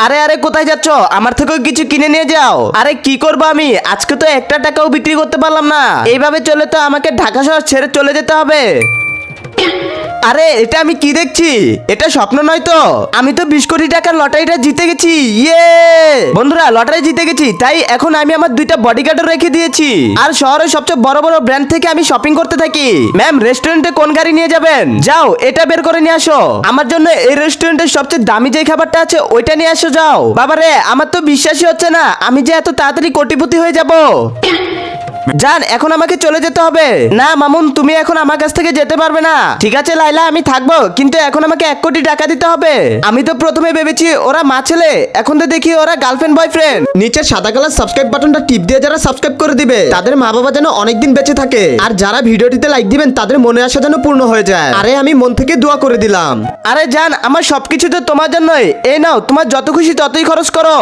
আরে আরে কোথায় যাচ্ছ? আমার থেকেও কিছু কিনে নিয়ে যাও। আরে কি করবো আমি, আজকে তো একটা টাকাও বিক্রি করতে পারলাম না। এইভাবে চলে তো আমাকে ঢাকা শহর ছেড়ে চলে যেতে হবে। আরে এটা আমি কি দেখছি? এটা স্বপ্ন নয় তো? আমি তো 20 কোটি টাকার লটারিটা জিতে গেছি। ইয়ে বন্ধুরা, লটারি জিতে গেছি, তাই এখন আমি আমার 2টা বডিগার্ডও রেখে দিয়েছি। আর শহরের সবচেয়ে বড় বড় ব্র্যান্ড থেকে আমি শপিং করতে থাকি। ম্যাম, রেস্টুরেন্টে কোন গাড়ি নিয়ে যাবেন? যাও এটা বের করে নিয়ে আসো। আমার জন্য এই রেস্টুরেন্টের সবচেয়ে দামি যে খাবারটা আছে ওইটা নিয়ে আসো যাও। বাবারে, আমার তো বিশ্বাসই হচ্ছে না আমি যে এত তাড়াতাড়ি কোটিপতি হয়ে যাব। জান, এখন আমাকে চলে যেতে হবে। না মামুন, তুমি এখন আমার কাছ থেকে যেতে পারবে না। ঠিক আছে লাইলা, আমি থাকবো, কিন্তু এখন আমাকে 1 কোটি টাকা দিতে হবে। আমি তো প্রথমে ভেবেছি ওরা মা ছেলে, এখন তো দেখি ওরা গার্লফ্রেন্ড বয়ফ্রেন্ড। নিচের সাদা কালার সাবস্ক্রাইব বাটনটা টিপ দিয়ে যারা সাবস্ক্রাইব করে দিবে তাদের মা বাবা যেন অনেকদিন বেঁচে থাকে, আর যারা ভিডিওটিতে লাইক দিবেন তাদের মনে আশা যেন পূর্ণ হয়ে যায়। আরে আমি মন থেকে দোয়া করে দিলাম। আরে জান, আমার সবকিছু তো তোমার জন্যই। এই নাও, তোমার যত খুশি ততই খরচ করো।